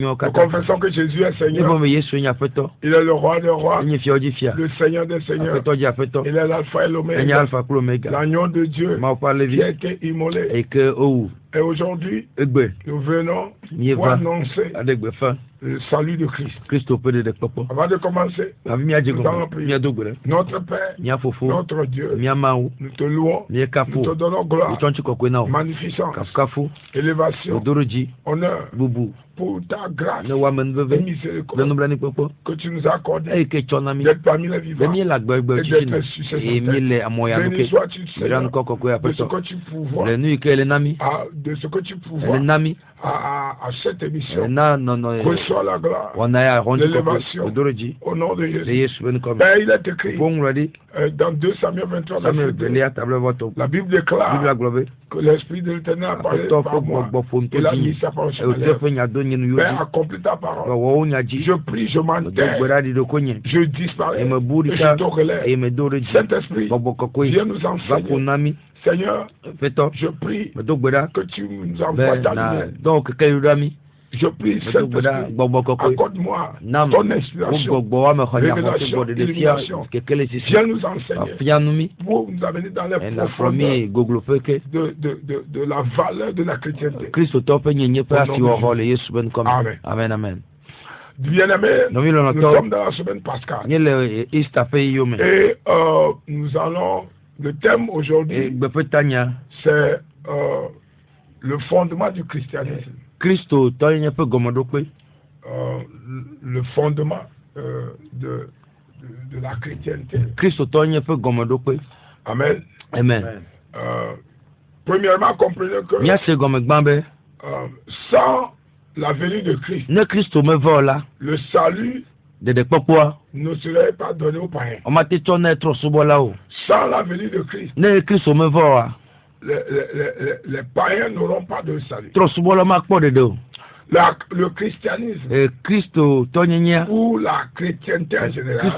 Nous confessons que Jésus est Seigneur. Il est le roi des rois, le Seigneur des seigneurs. Il est l'alpha et l'oméga, l'agneau de Dieu qui a été immolé. Et aujourd'hui, nous venons pour annoncer le salut de Christ. Avant de commencer, nous allons prier. Notre Père, notre Dieu, nous te louons, nous te donnons gloire, magnificence, élévation, honneur, pour ta grâce et miséricorde que tu nous as accordé d'être parmi les vivants et d'être susceptibles. Béni sois-tu, Seigneur, de ce que tu pouvoies, de ce que tu pouvoies à cette émission. Reçois la gloire, l'élévation au nom de Jésus. Père, il est écrit dans 2 Samuel 23, la Bible déclare que l'Esprit de l'Éternel a parlé par moi. Il a mis sa parole sur ma lèvre. Père, accomplis ta parole. Je prie, je m'enterre, je disparais et je te relève. Saint-Esprit, viens nous enseigner. Seigneur, je prie que tu nous envoies ta lumière. Je prie, Saint-Esprit, accorde-moi ton inspiration, révélation, illumination. Viens nous enseigner pour nous amener dans les profondeurs de la valeur de la chrétienté. Amen. Amen. Bien-aimés, nous sommes dans la semaine pascale. Et nous allons... Le thème aujourd'hui, c'est le fondement du christianisme. Le fondement de la chrétienté. Amen. Premièrement, comprenez que sans la venue de Christ, le salut ne serait pas donné aux païens. Sans la venue de Christ, les païens n'auront pas de salut. Le christianisme ou la chrétienté en général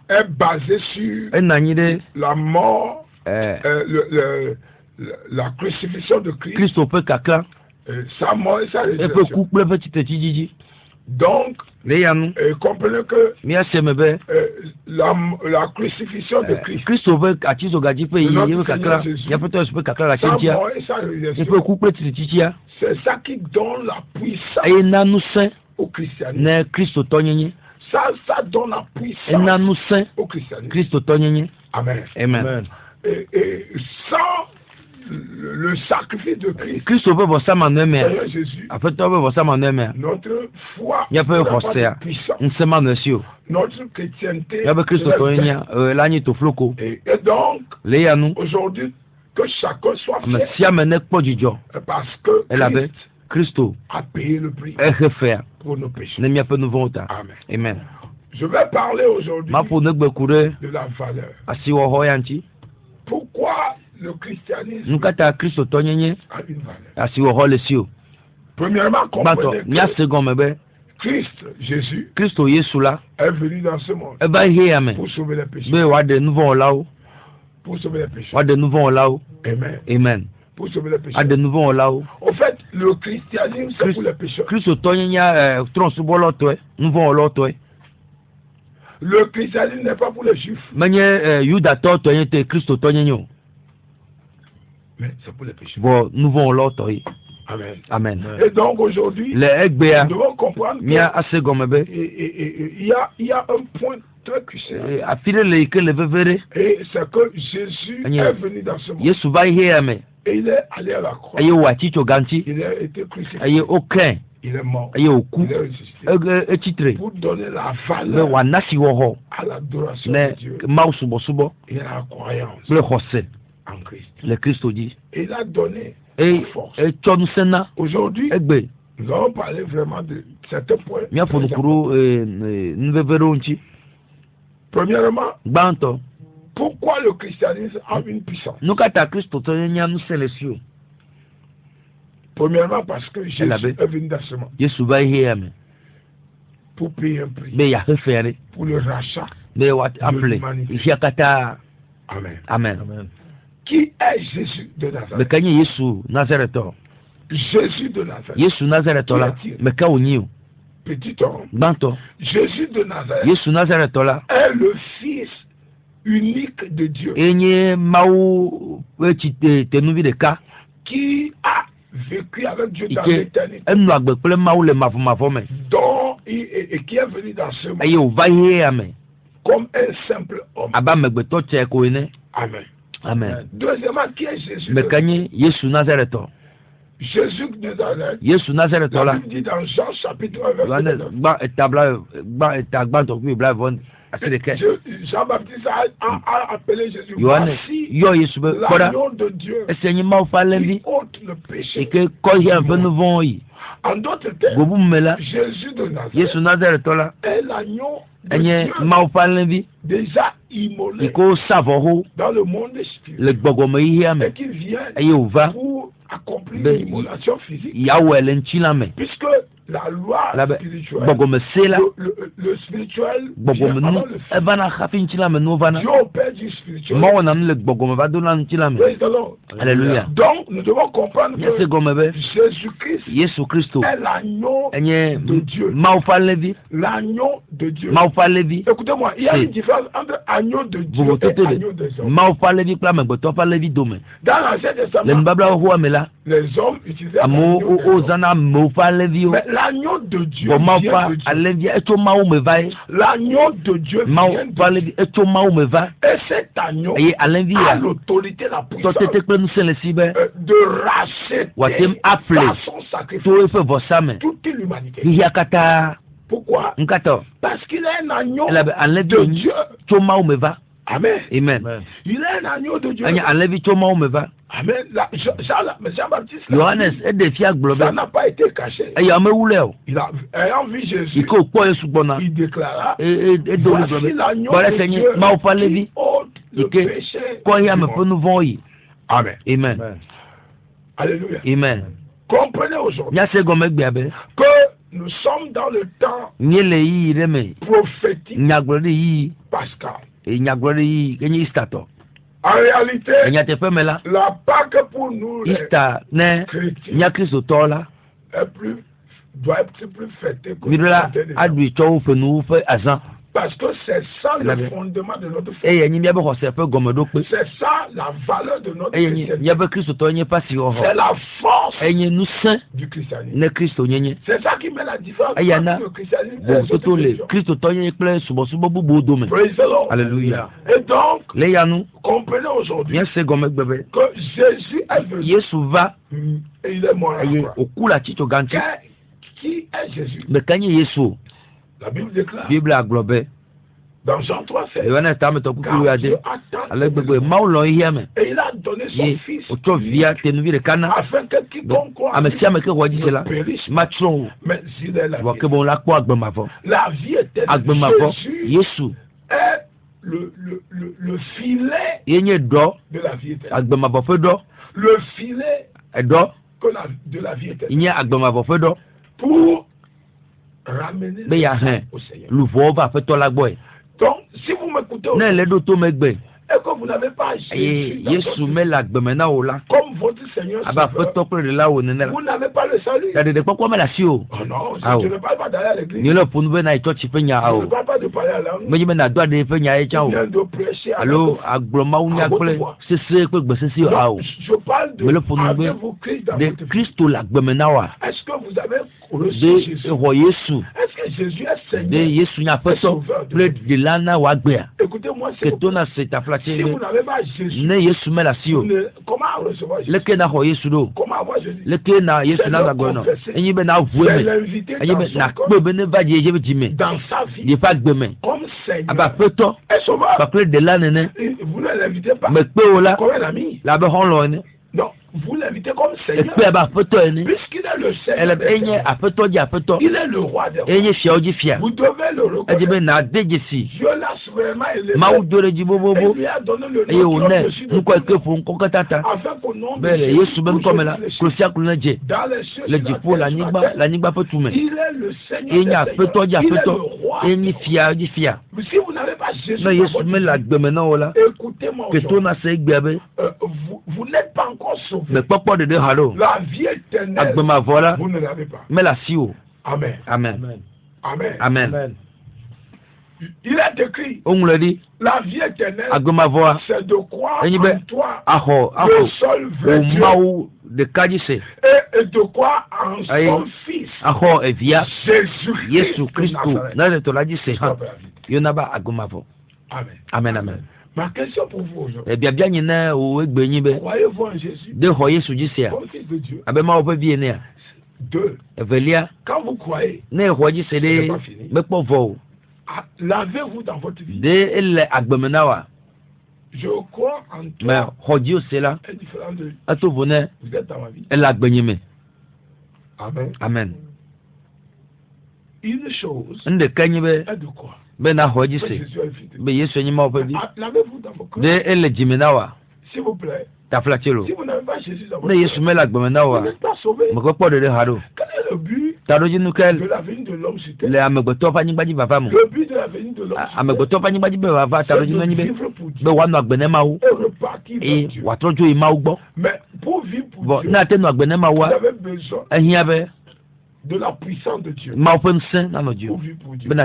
est basé sur la mort, la crucifixion de Christ, sa mort et sa résurrection. Donc, comprenez que la crucifixion de Christ, sa mort et sa résurrection, c'est ça qui donne la puissance au christianisme. Ça donne la puissance au christianisme. Amen. Et sans le sacrifice de Christ, Seigneur Jésus, notre foi n'a pas de puissance. Notre chrétienté, et donc, aujourd'hui, que chacun soit fier, parce que Christ a payé le prix pour nos péchés. Amen. Je vais parler aujourd'hui de la valeur. Pourquoi le christianisme a une valeur? Premièrement, comprenez que Christ, Jésus, est venu dans ce monde pour sauver les péchés. Pour sauver les péchés. Amen. Pour sauver les péchés. En fait, le christianisme, c'est pour les pécheurs. Le christianisme n'est pas pour les juifs. Mais c'est pour les pécheurs. Bon, nous voulons l'autre. Amen. Amen. Et donc aujourd'hui, nous devons comprendre qu'il y a un point très crucial. Et c'est que Jésus est venu dans ce monde. Et il est allé à la croix. Il a été crucifié. Il est mort. Il est ressuscité. Pour donner la valeur à l'adoration de Dieu et à la croyance en Christ. Le Christ dit. Et il a donné la force. Aujourd'hui, nous allons parler vraiment de certains points. Premièrement, pourquoi le christianisme a une puissance? Premièrement, parce que Jésus est venu dans ce monde pour payer un prix, pour le rachat de l'humanité. Amen. Amen. Qui est Jésus de Nazareth? Jésus de Nazareth. Petit homme. Jésus de Nazareth est le Fils unique de Dieu qui a vécu avec Dieu dans l'éternité, dont et qui est venu dans ce monde comme un simple homme. Amen. Deuxièmement, qui est Jésus? Jésus de Nazareth. Jésus Nazareth. La Bible dit dans Jean chapitre 1 verset 9. Jean-Baptiste a appelé Jésus. Voici l'agneau de Dieu qui ôte le péché. En d'autres termes, Jésus de Nazareth est l'agneau de Dieu déjà immolé dans le monde spirituel et qui vient pour accomplir l'immolation physique, puisque la loi spirituelle, le spirituel vient avant le physique. Dieu opère du spirituel. Alléluia. Donc nous devons comprendre que Jésus-Christ est l'agneau de Dieu. L'agneau de Dieu. Écoutez-moi, il y a une différence entre agneau de Dieu et agneau des hommes. Dans l'Ancien Testament, les hommes utilisaient l'agneau des hommes. Mais l'agneau de Dieu vient de Dieu. L'agneau de Dieu vient de Dieu. Et cet agneau a l'autorité, la puissance de racheter par son sacrifice toute l'humanité. Pourquoi? Parce qu'il est un agneau de Dieu. Amen. Il est un agneau de Dieu. Amen. Jean-Baptiste, ça n'a pas été caché. Ayant vu Jésus, il déclara, voici l'agneau de Dieu qui ôte le péché. Amen. Alléluia. Amen. Comprenez aujourd'hui que nous sommes dans le temps prophétique pascal. En réalité, la Pâque pour nous, les chrétiens, doit être plus fêtée que parce que c'est ça le fondement de notre foi. C'est ça la valeur de notre chrétienté. C'est la force du christianisme. C'est ça qui met la différence entre le christianisme et les autres. Praise the Lord. Alléluia. Et donc, comprenez aujourd'hui que Jésus est venu et il est mort à la croix. Qui est Jésus? La Bible déclare dans Jean 3:7, Dieu a tant aimé, et il a donné son fils afin que quiconque croit ne périsse pas, mais il est la vie. La vie éternelle. Jésus est le filet de la vie éternelle. Le filet de la vie éternelle. Pour ramener au Seigneur. Donc, si vous m'écoutez, Et que vous n'avez pas Jésus dans Yesu me la gbemena o la. Comme votre Seigneur. Aba feto kple de la o nene la. Vous n'avez pas le salut. Ya de kpɔkpɔ me la si o. Oh non, je ne parle pas d'aller à l'église. Ni le punu be na church pe nya o. Je ne parle pas de parler à langue. Me na do ade pe nya e cha o. Allo agbloma wu nya kple sese kple gbesese o a o. Je parle de de Christo la gbemena wa. Est-ce que vous avez reçu Jésus? Est-ce que Jésus est Seigneur? De Yesu nya feto kple de lana wa gbea. Écoutez-moi, que ton a c'est ta flatte. Si vous n'avez pas Jésus, ne Yesu me la si o. Comment recevoir Jésus? Le ke na ho Yesu do. Comment avoir Jésus? Le ke na Yesu na go no. Enyi be na vu me. Enyi be na gbe be ne va je be di me. Dans sa vie. Il pas gbe me. Comme Seigneur. Aba feto. Ba kle de la nene. Vous ne l'invitez pas. Me pe o la. Comme un ami. La be hon lo ne. Non, vous l'invitez comme Seigneur. Puisqu'il est le Seigneur. Il est le roi des rois. Vous devez le reconnaître. Dieu l'a souverainement élevé. Il lui a donné le nom au-dessus de tout. Afin qu'au nom de Jésus, dans les cieux, il est le Seigneur. Il est le roi. Si vous n'avez pas Jésus, écoutez-moi, vous n'êtes pas encore sauvé. La vie éternelle, vous ne l'avez pas. Mais la sio. Amen. Amen. Amen. Amen. Il est écrit. On me dit. La vie éternelle, c'est de croire en toi, le seul vrai Dieu, et de croire en son Fils, Jésus-Christ. Amen. Amen. Amen. Ma question pour vous aujourd'hui. Croyez-vous en Jésus comme Fils de Dieu? Deux. Quand vous croyez, ce n'est pas fini. Lavez-vous dans votre vie. Je crois en toi. Indifférent de vous êtes dans ma vie. Amen. Amen. Une chose est de croire. Lavez-vous dans vos cœurs. S'il vous plaît. Si vous n'avez pas Jésus dans votre cœur, vous n'êtes pas sauvé. Quel est le but de la venue de l'homme sur terre? Le but de la venue de l'homme sur terre, c'est de vivre pour Dieu et repartir pour Dieu. Mais pour vivre pour Dieu, vous avez besoin de la puissance de Dieu. Pour vivre pour Dieu. Et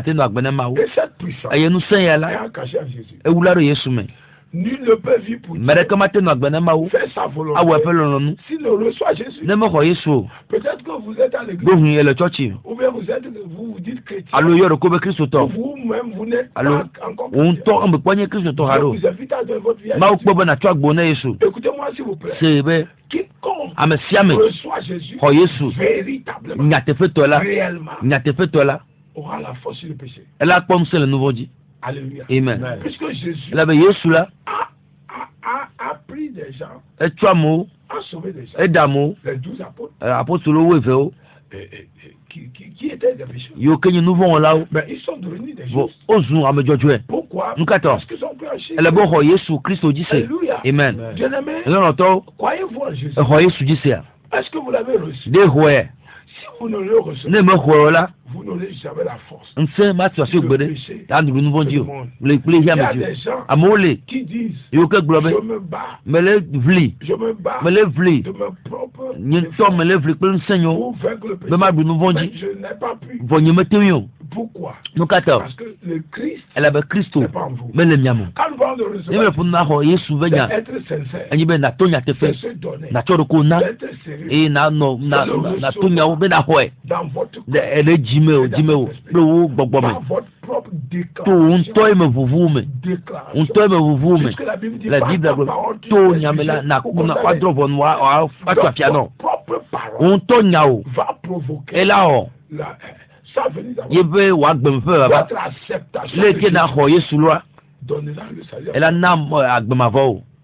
cette puissance est cachée à Jésus. Nul ne peut vivre pour Dieu. Faire sa volonté. S'il ne reçoit Jésus, peut-être que vous êtes à l'église. Ou bien vous vous dites chrétien. Vous-même, vous n'êtes pas encore chrétien. Je vous invite à donner votre vie à Jésus. Écoutez-moi s'il vous plaît. Quiconque reçoit Jésus véritablement, réellement, aura la force sur le péché. Alléluia. Amen. Puisque Jésus a pris des gens, a sauvé des gens, les 12 apôtres, qui étaient des pécheurs, mais ils sont devenus des justes. Pourquoi? Parce qu'ils ont cru en Jésus. Alléluia. Amen. Bien-aimé, croyez-vous en Jésus? Est-ce que vous l'avez reçu? Si vous ne le recevez pas, vous n'aurez jamais la force de pécher. Il y a des gens qui disent je me bats de mes propres pour vaincre le péché. Mais je n'ai pas pu. Pourquoi? Parce que le Christ n'est pas en vous. Quand nous parlons de recevoir, d'être sincère, de se donner, d'être sérieux, dans votre propre déclaration. Puisque la Bible dit par ta parole, propre parole va provoquer sa venue dans votre acceptation. Donnez-la le salut.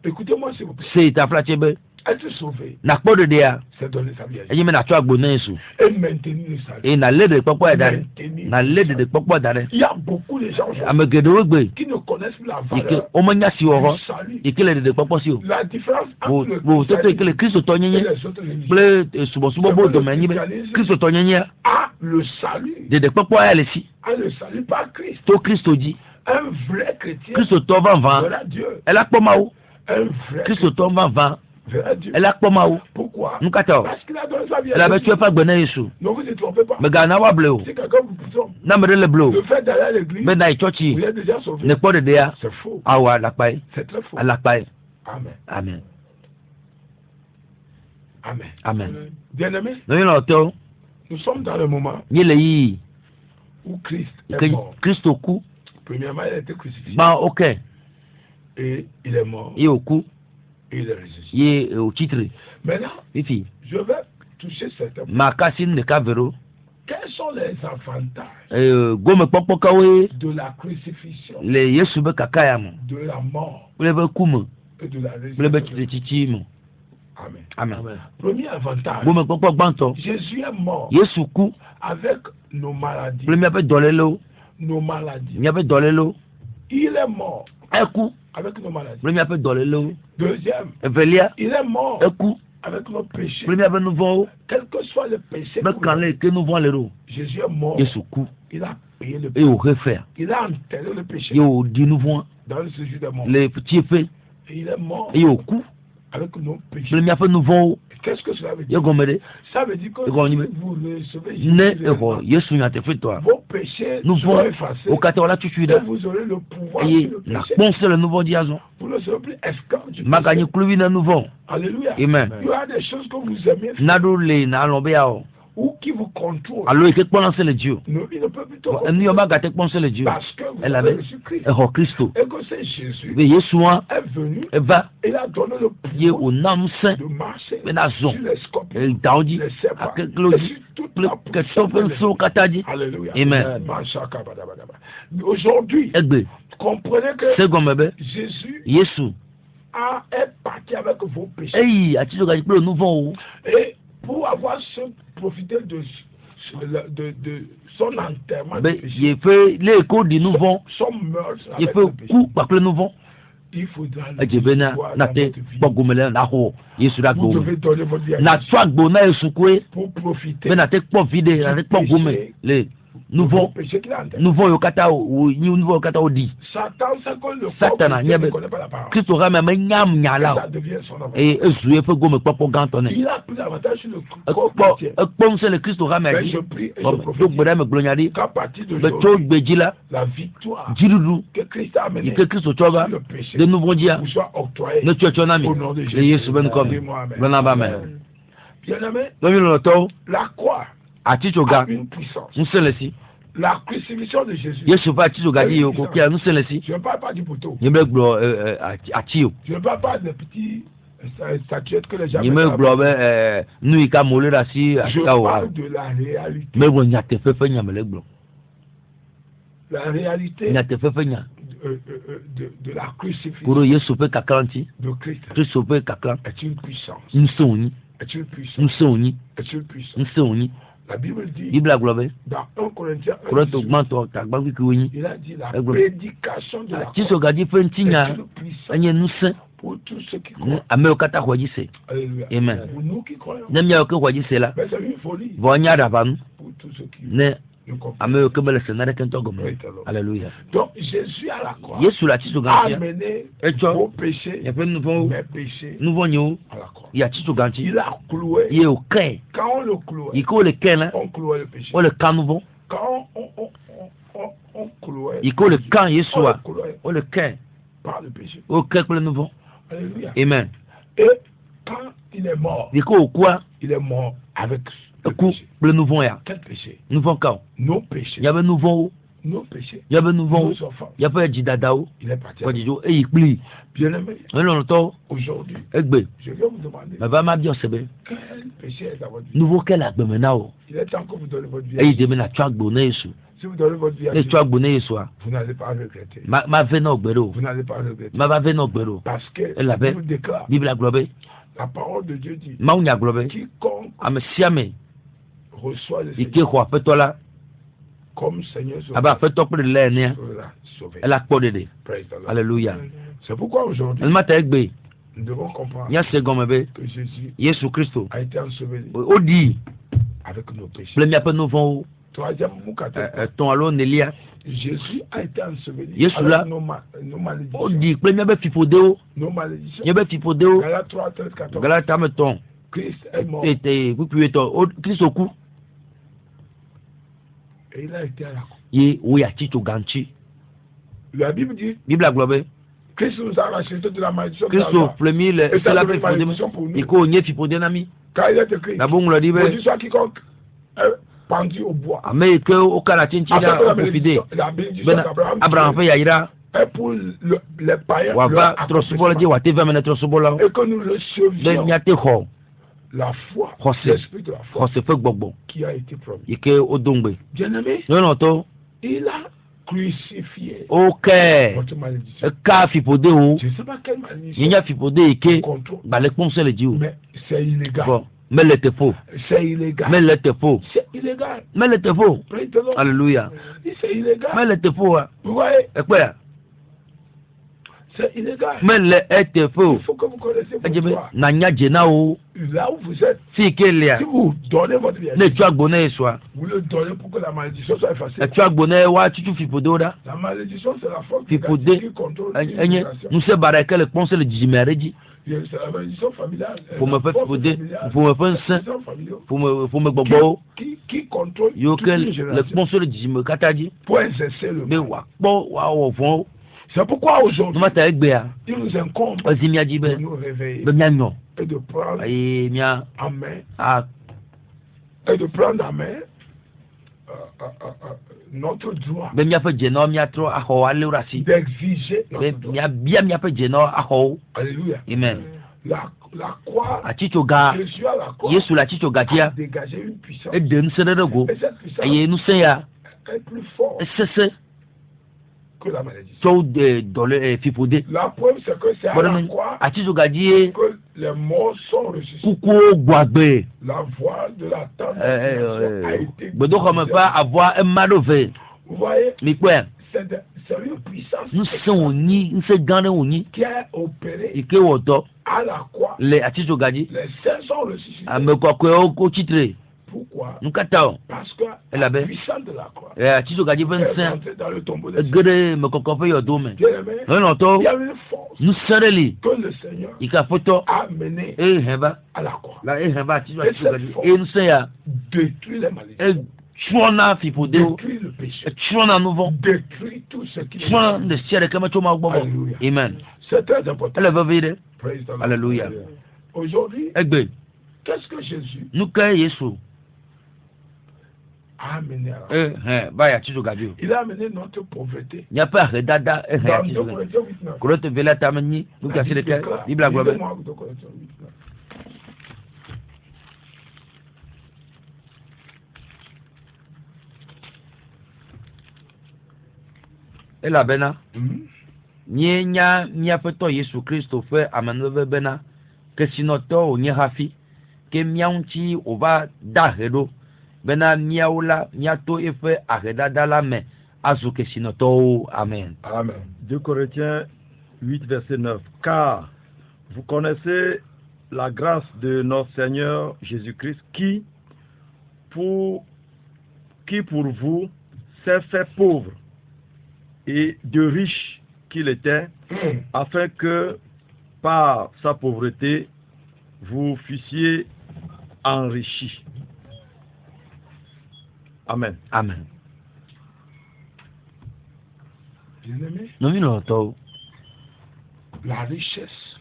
Écoutez-moi s'il vous plaît. Être sauvé, c'est donner sa vie à Dieu. Et maintenir le salut. Il y a beaucoup de gens qui ne connaissent plus la valeur du salut. La différence entre le christianisme et les autres religions, a le salut par Christ. Un vrai chrétien Christo to van van. verra Dieu. Elle a pas maou. Un vrai Christo to van van. verra Dieu. Elle a pas maou. Pourquoi? Nous kata. Parce qu'il a donné sa vie. Elle avait tué pas gbené Yesu. Ne vous y trompez pas. Mais gana wa bleu. Si quelqu'un vous trompe, Na me le bleu. le fait d'aller à l'église, Ben na churchi. vous êtes déjà sauvé. Ne pas de dia. C'est faux. Ah wa la paille. C'est très faux. À la paille. Amen. Amen. Amen. Amen. Bien-aimés, Non il a to. nous sommes dans le moment Ni le yi. où Christ est Que mort. Christo ku. Premièrement, il a été crucifié. Ba OK. Et il est mort. Yi oku. Et il est ressuscité. Yi au titre. Maintenant, Ifi. je vais toucher certains points. Makasin de Cavero. Quels sont les avantages Gome popo kawe. de la crucifixion, Le Yesu be kakaya mo. de la mort Le be kumu. et de la Le be résurrection? titi mo. Amen. Amen. Premier avantage, Gome popo gbanto. Jésus est mort Yesu ku. avec nos maladies. Le mi abe dolelo. Nos maladies. Mi abe dolelo. Il est mort Eku. avec nos maladies. Le mi abe dolelo. Deuxième, Evelia. il est mort Eku. avec nos péchés. Le mi abe nouveau. Quel que soit le péché, Be kanle ke nouveau le ro. Jésus est mort. Yesu ku. Il a payé le E péché. o refaire. Il a enterré le péché E o di nouveau. dans le séjour des morts. Le petit fait. Et il est mort E o ku. avec nos péchés. Le mi abe nouveau. Qu'est-ce que cela veut Ye dire? gome de. Ça veut dire que Et qu'on y si met. vous recevez Ne Jésus, ero Yesu nya te fait toi. vos péchés Nouveau. seront effacés O kata wala tutu et da. vous aurez le pouvoir Eye sur le na péché. ponce le nouveau diazo. Vous ne serez plus esclave du Magani péché. kluwi na nouveau. Alléluia. Amen. Il y a des choses que vous aimez faire Nado le na lombe yao. ou qui vous contrôlent. Alo eke kponse le Dieu. Non, il ne peut plus te Eni yo maga te kponse le Dieu. parce que vous Elle avez avait reçu Christ. e ho Christo. Et que c'est Jésus Ve Yesu an est venu e va et il a donné le ye pouvoir o nam saint de marcher be na zon. sur les scorpions, E daudi les serpents, ake et gloji. sur toute Ple la ke puissance de topen l'ennemi. so kataji. Alléluia. Amen. Mashakabadabadaba. Aujourd'hui, Egbe comprenez que se gome be Jésus Yesu. est parti avec vos péchés. Eyi ati so gaji pe nouveau. Et pour avoir profité de son enterrement Be de péché, ye fe le ko di nouveau. son meurtre Ye avec fe le péché, ku pa le nouveau. il faudra le Ejebe na voir na dans te votre vie. pogumele na ho Yesu da Vous go. devez donner votre vie à Na Jésus twa gbo na Yesu kwe. pour profiter Be na te kpɔ vide na te kpɔ gome le de nouveau vos péchés qu'il a enterrés. nouveau yo kata o ni nouveau yo kata o di Satan, c'est que le Satana, corps il y a- ne connaît pas la parole. Kristo ga me nyam Et nyala ça devient son avantage. e ezu e fe gome kpɔkpɔ gantɔ ne Il a pris l'avantage sur le corps ekpɔ chrétien. ekpɔ ŋusẽ le Kristo ga me Mais di je prie et je do prophétise gbe ɖe me gblɔ nya ɖi qu'à partir de be tso aujourd'hui, gbedzi la la victoire dziɖuɖu que Christ a amenée yi ke Kristo tsɔ va sur le péché de nouveau dzia vous soit octroyée ne tsɔtsɔ na mi au nom de le Jésus. Yesu be ŋkɔ me Dis-moi amen. gblɔna ba me Bien-aimé, lɔmi lɔlɔtɔwo la croix atitso a ga une puissance. ŋusẽ le si La crucifixion de Jésus. Yesu ƒe atitso ga dzi yi ko kia ŋusẽ le si Je ne parle pas du poteau. nye be gblɔ ati o Je ne parle pas des petits statuettes que les gens nye me mettent gblɔ be nu yi ka mo le ɖe asi Je asika o parle de la réalité. me gblɔ nyateƒe ƒe nya me le gblɔ La réalité nyateƒe ƒe nya de la crucifixion kuro Yesu ƒe kakla ŋuti de Christ Kristo ƒe kakla est une puissance. ŋusẽ wònyi Est une puissance. ŋusẽ wònyi Est une puissance. ŋusẽ wònyi La Bible dit bibla gblɔ be dans 1 Corinthiens 1, Korinto gbãtɔ tagba keke wònyi il a dit la Egbe. prédication de la atiso croix ga dzi ƒe ŋutinya est une puissance enye ŋusẽ pour tous ceux qui ne croient. amewo katã xɔ dzi se Alléluia. Amen. Pour nous qui croyons. ne míawo ke xɔ dzi se la Mais c'est une folie vɔ nya ɖaʋanu pour tous ceux qui ne ne comprennent. amewo ke mele sena ɖeke ŋutɔ gɔme Praise the Lord. aleluya Donc Jésus à la croix Yesu le atiso ga a ŋutia amené etsɔ vos péchés, miaƒe nu vɔwo mes péchés nu vɔ nyewo à la croix. yi atiso ga ŋuti Il a cloué. ye wòkɛ Quand on le clouait, yi ke wole kɛ la on clouait le péché. wole ka nu vɔ Quand on clouait, yi ke wole ka on le Yesua clouait wole kɛ par le péché. wokɛ kple nu vɔ Alléluia. amen Et quand il est mort, yi ke wòkua il est mort avec le eku péché. kple nu vɔ ya Quel péché? nu vɔ ka o Nos péchés. yabe nu vɔwo Nos péchés. yabe nu vɔwo Nos offenses. yaƒe dzidadawo Il est parti. xɔ dzidzo eyi kpli Bien-aimé, elɔlɔtɔwo aujourd'hui, egbe je vais vous demander baba ma biɔ sebe quel péché est dans votre vie. nu vɔ kɛ le agbeme na o Il est temps que vous donnez votre vie à eyi Jésus. deme na tsɔ agbo ne Yesu Si vous donnez votre vie à ne Jésus, tsɔ agbo ne Yesua vous n'allez pas regretter. ma ve na ogbe ɖo Vous n'allez pas regretter. ma va ve na ogbe ɖo Parce que Elle la avait- Bible déclare, biblia gblɔ be la parole de Dieu dit, mawu nya gblɔ be quiconque ame sia ame reçoit le yi ke Seigneur xɔ aƒetɔ la comme Seigneur abe sauveur aƒetɔ kple ɖela enea sera sauvé. ela kpɔ ɖeɖe Praise the Lord. aleluya C'est pourquoi aujourd'hui, elema ta egbe nous devons comprendre míase gɔme be que Jésus Yesu Kristo a été enseveli wodii avec nos péchés. kple míaƒe nu vɔwo ton alo nelia. Jésus a été enseveli. Yesu là. On dit que n'y a pas fipodéo. N'y a pas fipodéo. Galata meton. Christ est mort. Et Christ au cou. Et il a été à la croix. Oui, à Tito Ganchi. La Bible dit. Bible a globé. Christ nous a racheté de la malédiction. Christ au premier, c'est la fipodé. Il faut n'y fipodé nami. Car il est écrit. La bonne l'a dit. Maudit soit quiconque pendu au bois. Mais que au Canadien qui a profité. Abraham fait yaïra. Et pour les païens. Wava trosobola dit wate va mener trosobola. Et que nous recevions la foi. L'esprit de la foi. Qui a été promis. Et que au dongbe. Bien-aimé. Non to. Il a crucifié. OK. Votre malédiction. Ka fipodé ou. Je ne sais pas quelle malédiction. Il y a fipodé et que ba les conseils le dit. Mais c'est illégal. Bon. Mais le te faux. C'est illégal. Mais le te faux. C'est illégal. Mais le te faux. Alléluia. C'est illégal. Mais le te faux. Vous voyez? Et quoi? C'est illégal. Mais le te faux. Il faut que vous connaissiez votre foi. Nanya Jenao. Là où vous êtes. Si vous donnez votre vie. Ne tu as bonnet soit. Vous le donnez pour que la malédiction soit effacée. Tu as bonnet wa tu fipododa. La malédiction c'est la force qui contrôle. Nous se barraquer le conseil le jimeredi. C'est la malédiction familiale. Pour me faire fipoder, pour me faire saint, pour me bobo. Qui contrôle le conseil le jimekataji. Pour exercer le mal. C'est pourquoi aujourd'hui, il nous incombe de nous réveiller et de prendre en main et de prendre en main notre droit d'exiger notre droit. Alléluia. Amen. La croix, Jésus à la croix a dégagé une puissance. Et cette puissance est plus forte que la malédiction. La preuve, c'est que c'est à la croix que les morts sont ressuscités. La voix de la tente a été vous voyez, c'est une puissance qui a opéré à la croix. Les saints sont ressuscités. Pourquoi? Parce que la puissance de la croix est rentrée dans le tombeau des saints. Il y a une force que le Seigneur a menée à la croix. Et cette force détruit les malédictions. Détruit le péché. Détruit tout ce qui est. Alléluia. Amen. C'est très important. Alléluia. Aujourd'hui, qu'est-ce que Jésus a amené à la croix? Il a amené notre pauvreté. Dans 2 Corinthiens 8:9. Ela bena nye nya miafeto Yesu Kristo fe amanove bena ke sinoto onye hafi ke miaunchi ova dahedo bena miaula miato efe ahedada la me azu ke sinoto. Amen. Amen. 2 Corinthiens 8 verset 9. Car vous connaissez la grâce de notre Seigneur Jésus-Christ qui pour vous s'est fait pauvre et de riche qu'il était, afin que par sa pauvreté vous fussiez enrichis. Amen. Amen. Bien-aimé, la richesse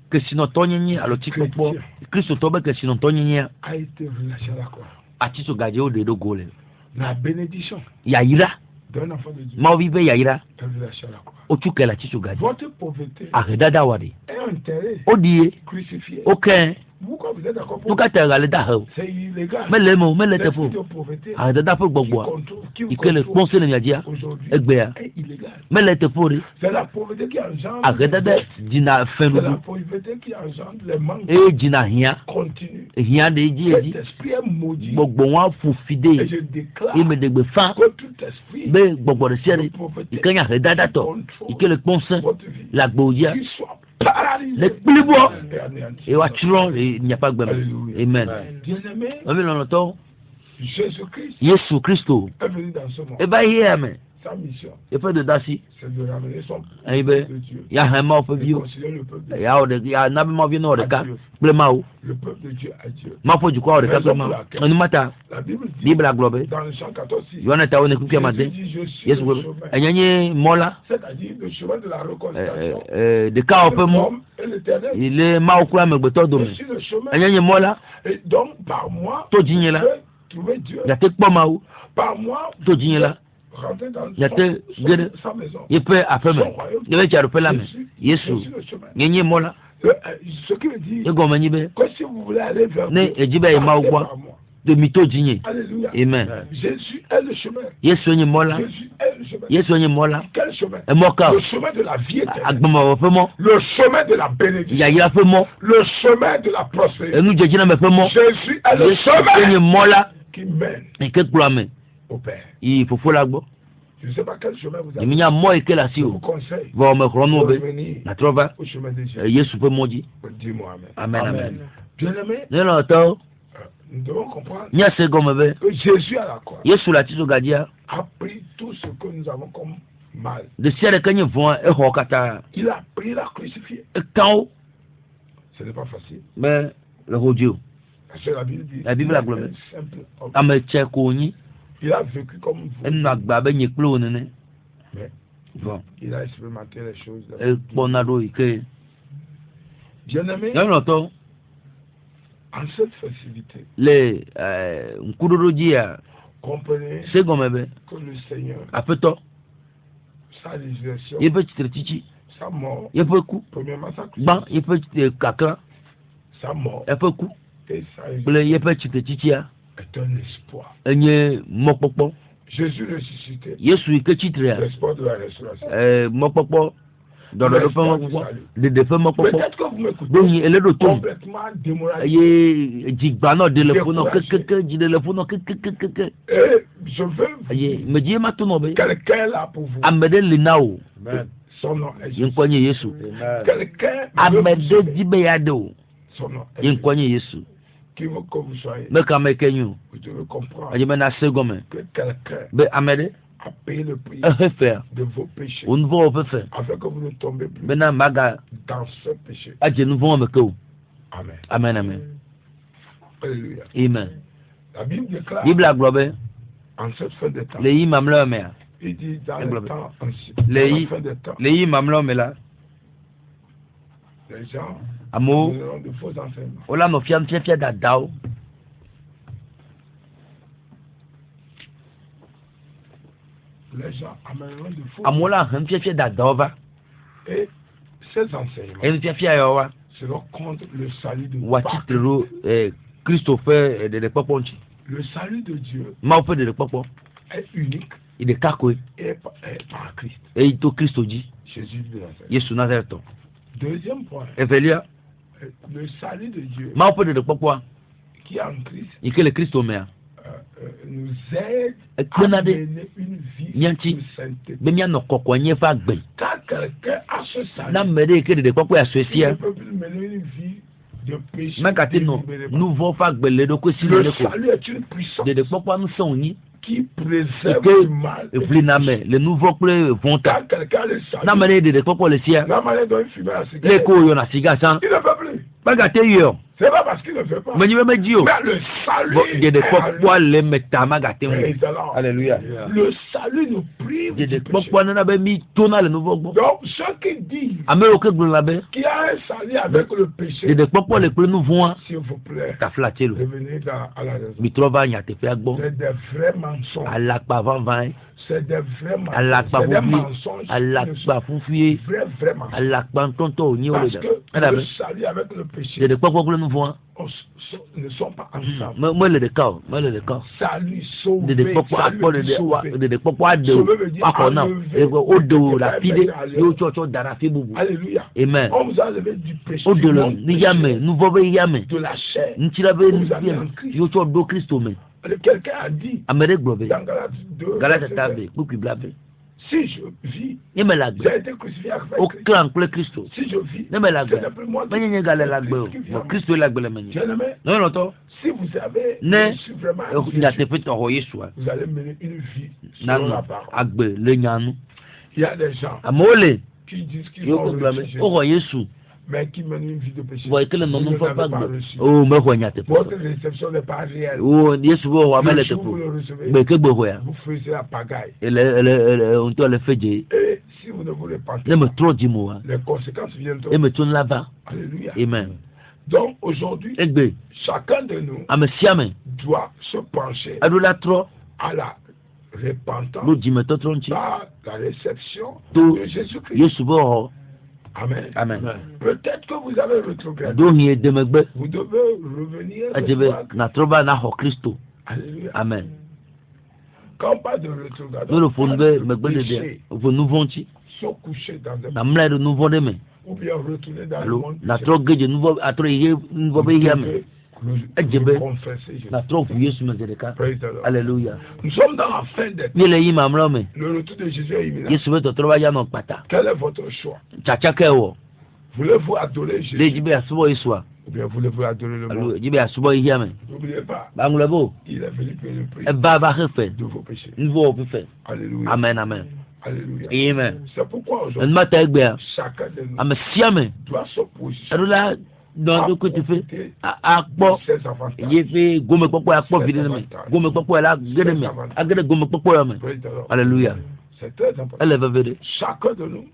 que sinon tonyenye alotiko po Kristo tobe que sinon tonyenye a été relâchée à la croix. Atiso gaje o de do gole. La bénédiction Yaira d'un enfant de Dieu. Ma vive yaira est relâchée à la croix. Otuke la tiso gaje. Votre pauvreté Ahedada wadi. est enterrée, Odie crucifiée. aucun Pourquoi vous êtes d'accord pour c'est illégal. Mais le mot, mais le tefu. Ahedada fo gbogbo. Ike le conseil le yadia. Egbea. Mais le tefu. C'est la pauvreté qui engendre. Ahedada dina fenu. C'est la pauvreté qui engendre les manques. Et dina hia. Continue. Hia de di. Cet esprit est maudit. Gbogbo wa fu fide. Et je déclare il me degbe fa. que tout esprit Be gbogbo de seri. Ikanya ahedada to. Ike le conseil la gboya. Les plus beaux et il n'y a pas de Amen. Bien-aimé, Amen. Yesu Christo. Et bah hier mais. Sa mission. Il fait de dasi. C'est de ramener son peuple de Dieu. Il y a un mot pour Dieu. Il y a un nabi vient au cas. Le peuple de Dieu à Dieu. Ma faut du quoi au cas vraiment. On mata. La Bible dit. Bible a globé. Dans le chant 14. Il y en a ta on écoute que matin. Yesu. Et y a mola. C'est-à-dire le chemin de la réconciliation. De cas au peu mo. Il est ma au quoi me beto dome. Et y a mola. Et donc par moi. To dinye là. Trouver Dieu. Il y a te pas ma ou. Par moi. To dinye là. Il y a te gede. Il peut après même. Il va tirer pe la main. Yesu. Nyenye mola. Ce qui veut dire que si vous voulez aller vers Dieu, de mito dinye. Alléluia. Amen. Jésus est le chemin. Yesu nye mola. Jésus est le chemin. Yesu nye mola. Quel chemin? Le chemin de la vie éternelle. Agbama fe mo. Le chemin de la bénédiction. Ya ya fe mo. Le chemin de la prospérité. Enu jeje na me fe mo. Jésus est le chemin nye mola qui mène au Père. Il faut la gbo. Je ne sais pas quel chemin vous avez. Il y a moi et quel assis. Je vous conseille. Va me chrono be. La trova. Au chemin de Jésus. Yesu peut mo di. Dis-moi amen. Amen. Bien-aimé. Non to. Nous devons comprendre que Jésus à la croix Yesu la tiso gadia a pris tout ce que nous avons comme mal. De siere kanye vont e hokata. Il a pris la crucifié. Quand ce n'est pas facile. Mais le rodio. Parce que la Bible dit. La Bible a globé. Ame tchekoni. Il a vécu comme vous. Mais bon, il a expérimenté les choses. Bien-aimé. En cette facilité, les comprenez que le Seigneur, sa résurrection, sa mort, premièrement sa mort, et sa résurrection est un espoir. Jésus ressuscité, l'espoir de la restauration. Dans le développement, peut-être que vous m'écoutez complètement démoralisé. Et je veux quelqu'un là pour vous. Son nom est Jésus. Quelqu'un son nom est Jésus. Qui veut que vous soyez. Vous devez comprendre que quelqu'un a payé le prix de vos péchés afin que vous ne tombez plus dans ce péché. Amen. Amen. Alléluia. Amen. La Bible déclare en cette fin des temps. Il dit dans le temps ainsi. La fin des temps. Les gens auront de faux enseignements. Les gens amèneront de faux. Et ces enseignements seront contre le salut de Dieu. Christopher de le salut de Dieu est unique et par Christ. Et il Christ dit Jésus de Nazareth. Deuxième point. Le salut de Dieu qui est en Christ. Et que le Christ nous aide à mener une vie de sainteté. Quand quelqu'un a ce salut, il ne peut plus mener une vie de péché. Le salut est une puissance qui préserve le mal. Le nouveau quand quelqu'un a le salut, la manière dont il fume la cigarette, il ne peut plus. C'est pas parce qu'il ne veut pas. Mais le salut. Alléluia. Le salut nous prive. Donc, ceux qui disent qu'il y a un salut avec le péché, s'il vous plaît, revenez à la raison. C'est des vrais mensonges. C'est des vrais mensonges. Vrais mensonges. Parce que le salut avec le péché ne sont pas ensemble. Salut, sauvé. Alléluia. Amen. On vous a levé du péché. De la chair. Vous avez en Christ. Quelqu'un a dit dans Galates 2, Si je vis, j'ai été crucifié avec Christ. Si je vis, c'est plus moi qui Christ est non, si vous avez vraiment vous allez mener une vie selon la parole. Il y a des gens qui disent qu'ils vont réfléchir, mais qui mènent une vie de péché. Vous n'avez pas reçu. Votre réception n'est pas réelle. Vous le recevez, vous faisiez la pagaille. Et si vous ne voulez pas, les conséquences viendront. Alléluia. Amen. Donc aujourd'hui, chacun de nous doit se pencher à la repentance par la réception de Jésus-Christ. Amen. Amen. Peut-être que vous avez rétrogradé. Vous devez revenir. Alléluia. Amen. Quand on parle de rétrogradation, se coucher dans un ou bien retourner dans le monde. Alléluia. Nous sommes dans la fin des temps. Le retour de Jésus est imminent. Quel est votre choix? Voulez-vous adorer Jésus ou bien voulez-vous adorer le monde? N'oubliez pas, il est venu payer le prix de vos péchés. Alléluia. Amen, amen. Alléluia. Amen. C'est pourquoi aujourd'hui, chacun de nous doit se positionner. Dans ce que tu fais, à quoi il fait gomme papa à quoi vide gomme papa là gade gomme papa alléluia. C'est très important. Elle va venir. Chacun de nous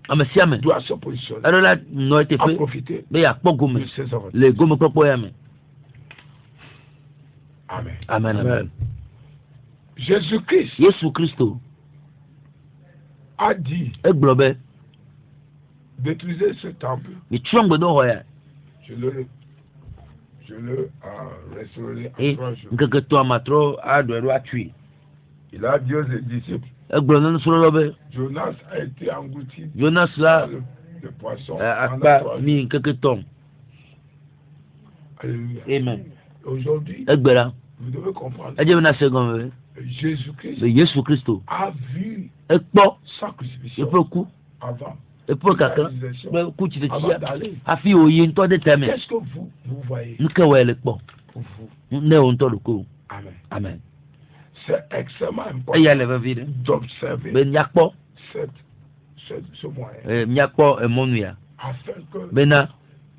doit se positionner. Alors là, non été fait. Profiter. Mais il y a pas gomme. Les gomme papa amen. Amen. Amen. Amen. Jésus-Christ. Christo a dit. Détruisez ce temple. Je le restaurerai en 3 jours. Il a dit aux disciples. Jonas a été englouti. Jonas là. Le poisson. Alléluia. Amen. Aujourd'hui, vous devez comprendre. Jésus-Christ a vu sa crucifixion avant. Et pour quelqu'un, qu'est-ce que vous voyez pour vous? Amen. Amen. C'est extrêmement important d'observer ce moyen afin que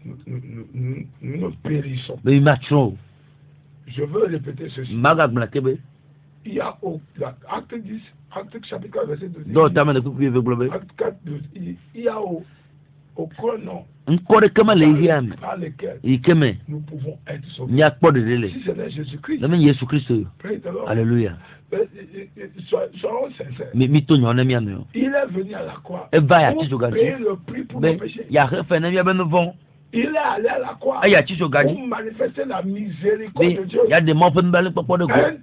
nous ne périssons. Je veux répéter ceci. Il y a acte 10, acte chapitre 4, verset 12. Acte 4, 12. Il y a aucun nom par lesquels nous pouvons être sauvés. Si ce n'est Jésus-Christ. Alléluia. Soyons sincères. Il est venu à la croix pour payer le prix pour nos péchés. Il est allé à la croix pour manifester la miséricorde de Dieu. 1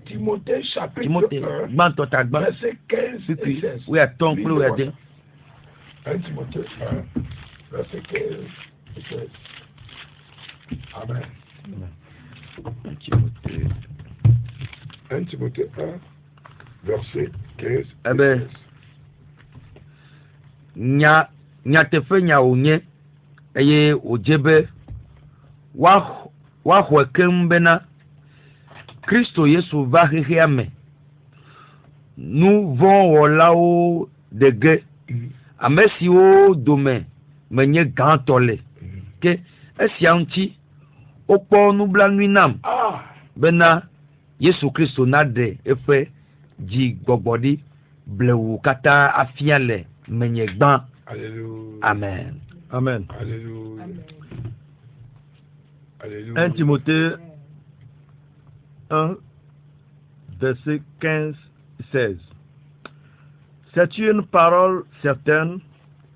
Timothée chapitre 1, verset 15 et 16. 1 Timothée 1, verset 15 et 16. Amen. 1 Timothée 1, verset 15 et 16. Eye ojebe wa bena Kristo Yesu va hihia nous vont là-haut de gué amesi o dome menye gantole ke esianti opo nubla nuinam bena Yesu Kristo nade efe ji gbogbodi blewu kata afiale menye gban. Alléluia. Amen. Amen. Alléluia. Alléluia. 1 Timothée 1, verset 15-16. C'est une parole certaine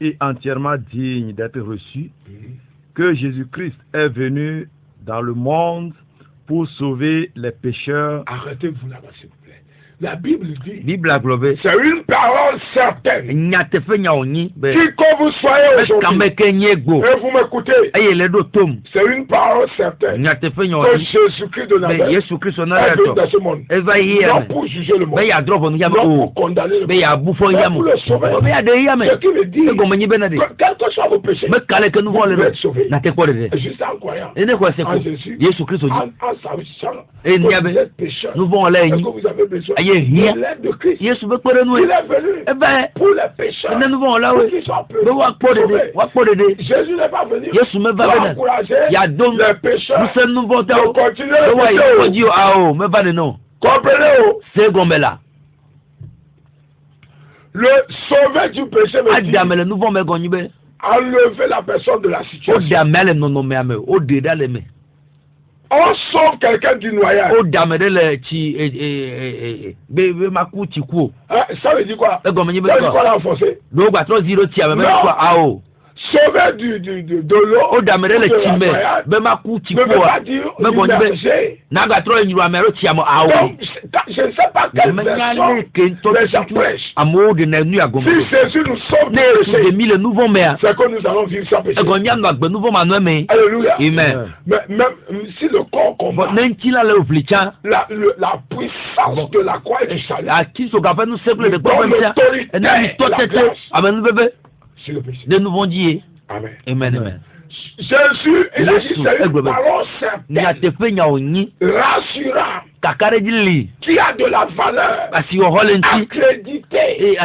et entièrement digne d'être reçue que Jésus-Christ est venu dans le monde pour sauver les pécheurs. Arrêtez-vous là-bas, s'il vous plaît. La Bible dit. Bible a globé. C'est une parole certaine. Nyate fe nyaonyi be. Qui que vous soyez aujourd'hui. Et vous m'écoutez. C'est une parole certaine. Que Jésus-Christ de Nazareth est venu dans ce monde. Non pour juger le monde. Non pour condamner le monde. Mais pour le sauver. Ce qui veut dire que quels que soient vos péchés, vous pouvez être sauvés. Juste en croyant en Jésus, en s'avissant que vous êtes pécheurs. Est-ce que vous avez besoin de l'aide de Christ? Il est venu pour les pécheurs, pour qu'ils soient sauvés. Jésus n'est pas venu pour encourager les pécheurs de continuer à pécher. Comprenez-vous? Le sauver du péché veut dire enlever la personne de la situation. On sauve quelqu'un du noyage. Ça veut dire quoi? Ça veut dire quoi l'enfoncer? Non. Sauver de l'eau, de la noyade, ne veut pas dire l'immerger. Donc, je ne sais pas quelle version les gens prêchent. Si Jésus nous sauve du péché, c'est que nous allons vivre sans péché. Alléluia. Amen. Mais même si le corps combat, la puissance de la croix et du salut, sur le péché. De nouveau dit. Amen. Amen. Jésus, il a dit c'est une parole certaine, rassurant, qui a de la valeur, accréditée,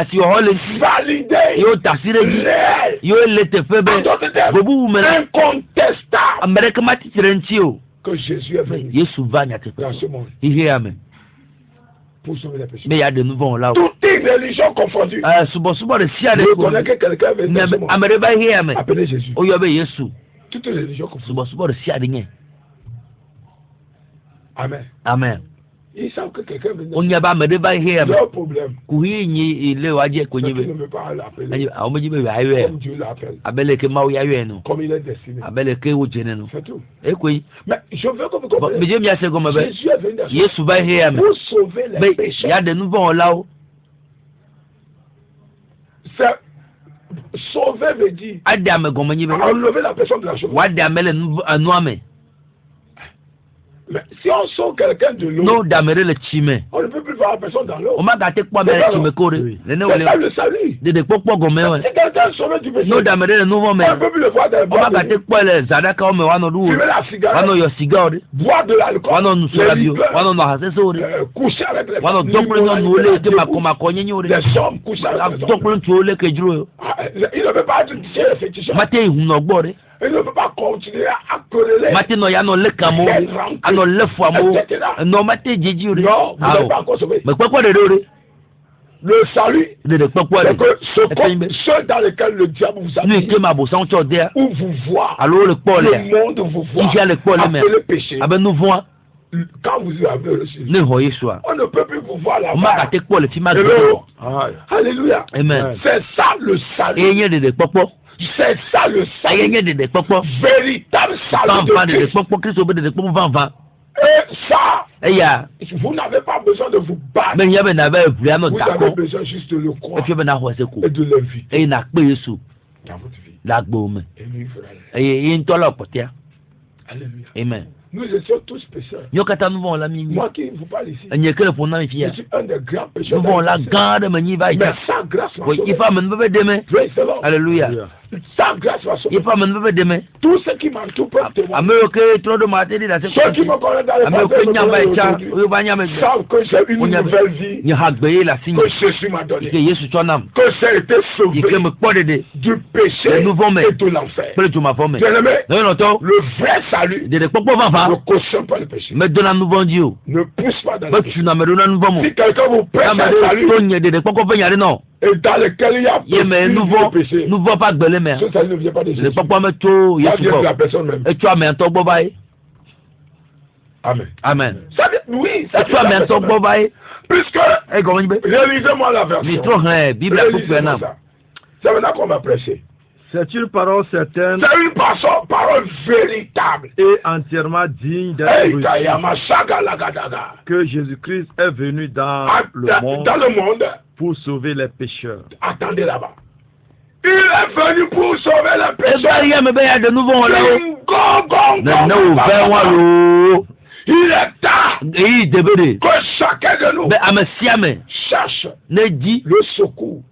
validée, réelle, incontestable, que Jésus est venu dans ce monde. Pour sauver les péchés. Mais il y a de nouveaux là. Toutes les religions confondues. Je connais que quelqu'un est venu dans ce monde. Appelez Jésus. Toutes les religions confondues. Amen. Amen. Ils savent que quelqu'un est venu dans ce monde. Leur problème. C'est qu'ils ne veulent pas l'appeler. Comme Dieu l'appelle. Comme il est destiné. C'est tout. Mais je veux que vous compreniez. Jésus est venu dans ce monde pour sauver les péchés. Sauver veut dire enlever la personne de la chose. Mais si on sauve quelqu'un de l'eau, on ne peut plus voir la personne dans l'eau. C'est ça le salut. Si quelqu'un est sauvé du péché, on ne peut plus le voir dans le bois. Fumer la cigarette, boire de l'alcool, coucher avec les femmes, les hommes coucher avec les femmes. Il ne peut pas être chez les féticheurs. Il ne peut pas continuer à quereller. Non, vous n'êtes pas encore sauvé. Le salut, c'est que ceux dans lesquels le diable vous a mis, où vous voit, le monde vous voit, appelé péché. Quand vous avez reçu, on ne peut plus vous voir là-bas. Alléluia. C'est ça le salut. C'est ça le salut. Véritable salut de Christ. Et ça, vous n'avez pas besoin de vous battre. Vous avez besoin juste de le croire et de l'inviter dans votre vie. Et lui fera. Alléluia. Amen. Nous étions tous pécheurs. Moi qui vous parle ici, je suis un des grands pécheurs. Mais sans grâce m'a sauvé. Praise the Lord. Alléluia. Sans grâce m'a sauvé. Tous ceux qui m'entourent peuvent témoigner. Ceux qui me connaissent dans les passés savent que j'ai une nouvelle vie que Jésus m'a donnée. Que j'ai été sauvé du péché et de l'enfer. Bien-aimé, le vrai salut ne cautionne pas le péché. Ne pousse pas dans le péché. Si quelqu'un vous prête un salut et dans lequel il y a plus de péché, ce salut ne vient pas de Jésus. Ça vient de la personne même. Amen. Amen. Ça vient, oui, ça vient de la personne même. Puisque, réalisez-moi la version. Réalisez-moi ça. C'est maintenant qu'on va prêcher. C'est une parole certaine. C'est une parole véritable et entièrement digne d'être reçu, que Jésus-Christ est venu dans le monde pour sauver les pécheurs. Attendez là-bas. Il est venu pour sauver les pécheurs. Il est temps que chacun de nous cherche le secours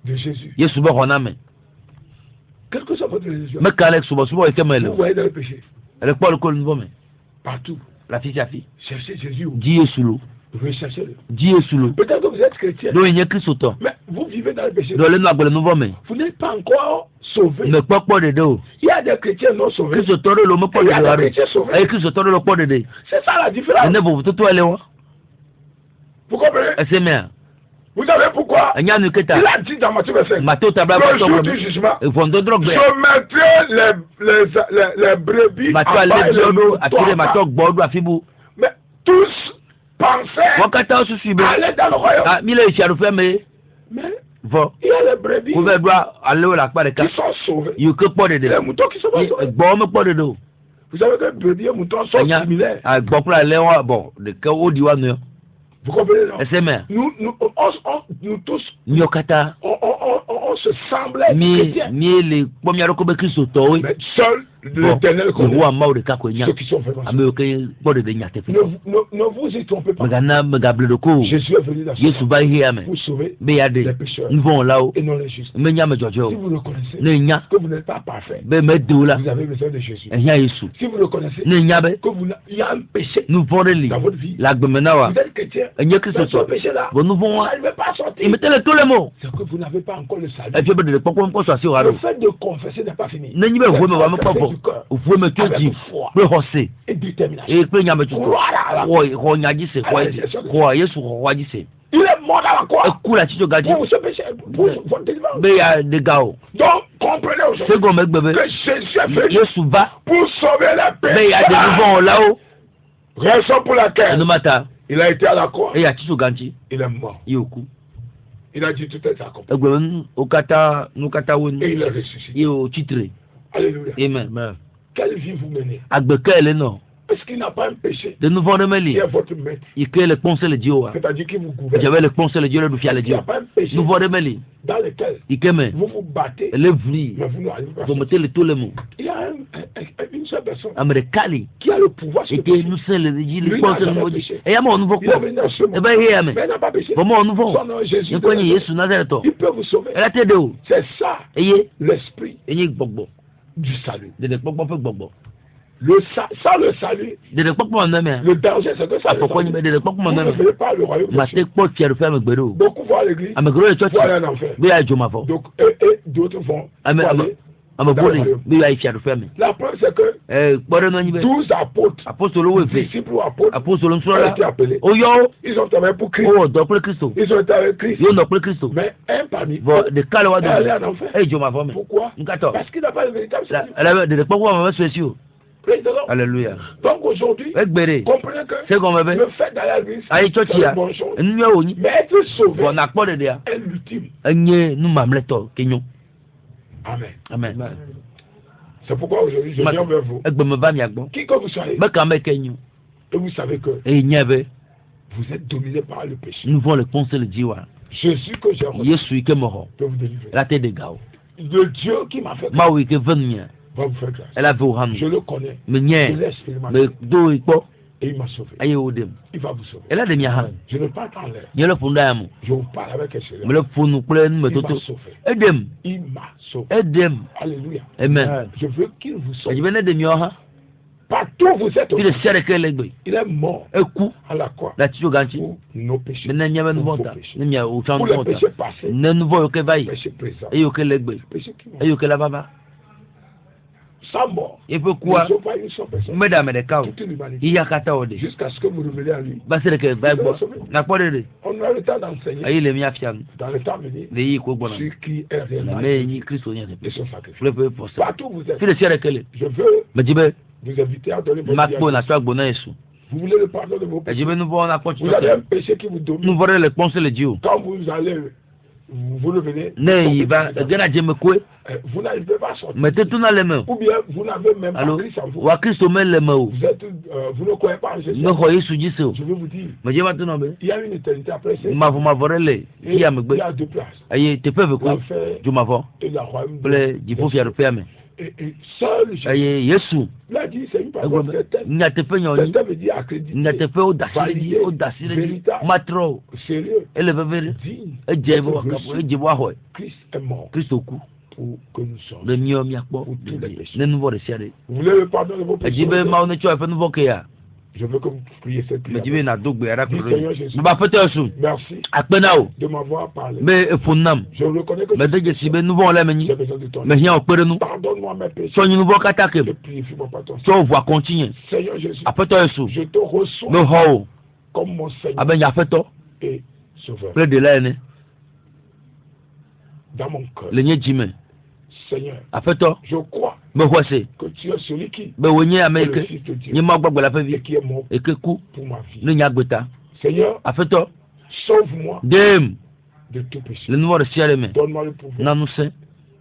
de Jésus. Quelle que soit votre religion, vous voyez dans le péché. Partout. Cherchez Jésus. Vous pouvez chercher le. Peut-être que vous êtes chrétien. Mais vous vivez dans le péché. Vous n'êtes pas encore sauvé. Il y a des chrétiens non sauvés. Il y a des chrétiens sauvés. C'est ça la différence. Vous comprenez? Vous savez pourquoi? Il a dit dans Matthieu 25, le jour du jugement, je mettrai les brebis à bas et les moutons. Mais tous pensaient aller dans le royaume. Mais il y a les brebis qui sont sauvés. Les moutons qui sont pas sauvés. Vous savez que les brebis et les moutons sont similaires. Vous comprenez, non? Nous tous, on se semblait chrétiens. Mais seul l'Éternel connaît ceux qui sont vraiment sauvés. Ne vous y trompez pas. Jésus est venu dans ce monde pour sauver les pécheurs et non les justes. Si vous reconnaissez que vous n'êtes pas parfait, vous avez besoin de Jésus. Si vous reconnaissez qu'il y a un péché dans votre vie, vous êtes chrétien, dans ce péché-là, vous n'arrivez pas à sortir. C'est que vous n'avez pas encore le salut. Le fait de confesser n'est pas fini. Vous pouvez me dire, et détermination. Il est mort dans la croix pour ce péché, pour votre délivrance. Donc, comprenez aujourd'hui que Jésus est venu pour sauver les pécheurs. Raison pour laquelle il a été à la croix. Il est mort. Il a dit tout est accompli. Et il est ressuscité. Alléluia. Amen. Quelle vie vous menez? Est-ce qu'il n'a pas un péché qui est votre maître? C'est-à-dire qu'il vous gouverne. Il n'y a pas un péché dans lequel vous vous battez, mais vous n'arrivez pas à sortir. Il y a une seule personne qui a le pouvoir sur le péché. Lui n'a jamais péché. Il est venu dans ce monde, mais il n'a pas péché. Son nom est Jésus de Nazareth. Il peut vous sauver. C'est ça l'esprit du salut. Sans le salut, le danger c'est que ça vous ne verrez pas le royaume de Dieu. Beaucoup vont à l'église, vont aller en enfer. Donc, et d'autres vont aller dans le royaume. La preuve c'est que 12 apôtres, disciples ou apôtres, ont été appelés. Ils ont travaillé pour Christ. Ils ont été avec Christ. Mais un parmi eux est allé en enfer. Pourquoi? Parce qu'il n'a pas le véritable salut. Alléluia. Donc aujourd'hui, comprenez que le fait d'aller à l'église, c'est une bonne chose. Mais être sauvé est l'ultime. Amen. C'est pourquoi aujourd'hui je viens vers vous. Qui que vous soyez, et vous savez que vous êtes dominé par le péché. Jésus que j'ai rencontré peut vous délivrer. Le Dieu qui m'a fait va vous faire grâce. Je le connais. Je l'ai expérimenté. Et il m'a sauvé. Il va vous sauver. Je ne parle pas en l'air. Je vous parle avec excellence. Il m'a sauvé. Alléluia. Amen. Je veux qu'il vous sauve. Partout où vous êtes, il est mort à la croix pour nos péchés, pour les péchés passés, les péchés présents, les péchés qui vont. Sans mort, il ne sont pas une seule personne. Toute l'humanité. Jusqu'à ce que vous reveniez à lui. On a le temps d'enseigner. Dans le temps venu, ce qui est réellement de son sacrifice. Partout où vous êtes, je veux vous inviter à donner votre vie. Vous voulez le pardon de vos péchés. Vous avez un péché qui vous domine. Quand vous allez vous le venez. Ne va gana jeme kwe. Vous n'arrivez pas à sortir. Mettez tout dans les mains. Ou bien vous n'avez même pas Christ en vous. Wa Christ met les mains. Vous ne croyez pas en Jésus. Ne croyez sous Jésus. Je vais vous dire. Mais je vais te nommer. Il y a une éternité après ça. Ma vorele. Il y a 2 places. Aye te peux quoi? Je m'avons. Et la royaume. Ple il faut faire faire mais. Et seul Jésus. Aye Yesu. Là dit c'est une parole certaine. N'a te fait nyoni. Ça veut dire accrédité. N'a te fait audacité. Matro. Sérieux. Elle veut dire. Et Jébo akapo. Et Jébo ahoy. Christ est mort. Christ au cou. Pour que nous sommes. Le mieux miakpo. Ne nous voir ciel. Vous voulez le pardon de vos péchés? Jibe ma on tu as fait nous voker. Je veux que vous priez cette prière. Mais na dogbe ara ko. Merci. Akpenao. De m'avoir parlé. Mais fonam. Je reconnais que mais de jibe nous vont la meni. Mais rien opere nous. Pardonne-moi mes péchés. So nous voka take. Et purifie mon pardon. So voit continuer. Seigneur Jésus. Apetto Yesu. Je te reçois. No ho. Comme mon Seigneur. Aben ya feto. Et sauveur. Près de là né. Dans mon cœur. Le nye jime. Seigneur. Afeto. Je crois. Me voici. Que tu es celui qui. Me wonye ameke. Ni ma gbagba la fe vie. Et qui est mort. Et que coup. Pour ma vie. Le nya gbeta. Seigneur. Afeto. Sauve-moi. Dem. De tout péché. Le nouveau de ciel mais. Donne-moi le pouvoir. Nanu se.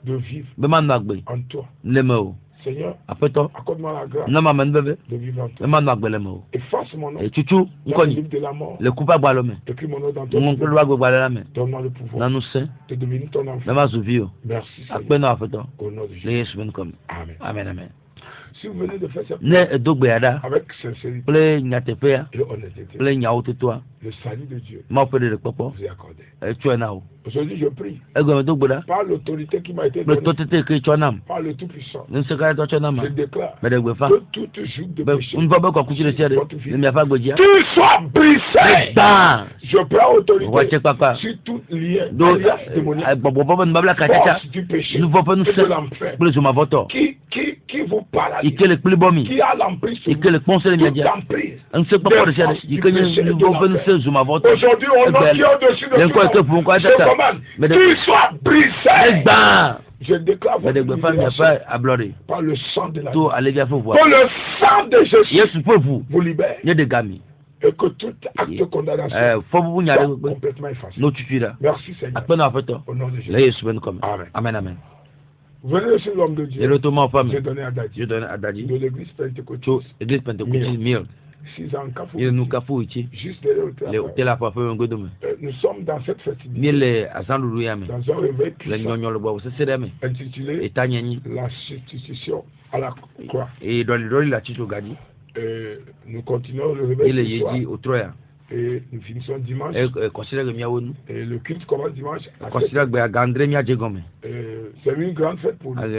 De vivre. Be man nagbe. En toi. Le meo. Seigneur, Afeto. Accorde-moi la grâce. Na ma men bebe. De vivre en toi. Be man nagbe le meo. Efface mon nom. Et tutu. Dans le livre de la mort. Le coupable ba lo me. Écris mon nom dans ton livre. Mon loi go la me. Donne-moi le pouvoir. Nanu se. De devenir ton enfant. Na ma zuvio. Merci. Akpeno afeto. Au nom de Jésus. Le Yesu ben comme. Amen. Amen amen. Si vous venez de faire cette ne dogbe ada. Avec sincérité. Ple nyatepea. Et honnêteté. Ple nyaoto toi. Le salut de Dieu. Ma opere de popo. Vous est accordé. Et tu es là. Aujourd'hui, je prie. Par l'autorité qui m'a été donnée. Par le Tout-Puissant. Je déclare que toute joug de péché. Qu'il soit brisé. Je prends autorité sur tout lien démoniaque. Force du péché. Et de l'enfer. Qui vous paralyse. Qui a l'emprise sur vous. Toute emprise. Aujourd'hui, on a qui au-dessus de tout. Qu'il soit brisé. Je déclare votre libération par le sang de la vie. Que le sang de Jésus vous libère. Et que tout acte de condamnation soit complètement effacé. Merci Seigneur. Au nom de Jésus. Amen. Amen, amen. Venez sur l'homme de Dieu. J'ai donné à Dadi. De l'église pentecôtiste. 6 ans juste derrière nous sommes dans cette festivité dans un réveil puissant intitulé la substitution à la croix. Nous continuons le réveil ce soir. Et nous finissons dimanche. Et le culte commence dimanche. C'est une grande fête pour nous. Parce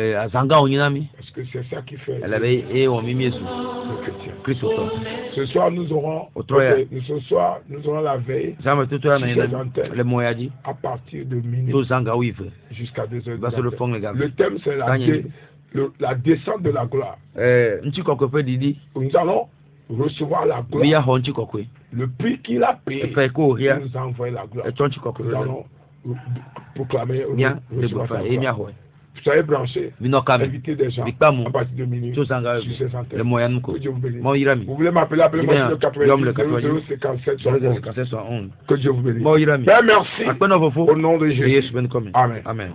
que c'est ça qui fait le chrétien. Ce soir, nous aurons la veille à partir de minuit jusqu'à 2 heures. Le thème, c'est la descente de la gloire. Nous allons recevoir la gloire. Le prix qu'il a payé nous a envoyé la gloire. Nous allons proclamer vous soyez branchés, invitez des gens à partir de minuit sur ces antennes. Que Dieu vous bénisse. Vous voulez m'appeler, appelez-moi sur le 90 057 71. Que Dieu vous bénisse. Ben, merci. Au nom de Jésus. Amen.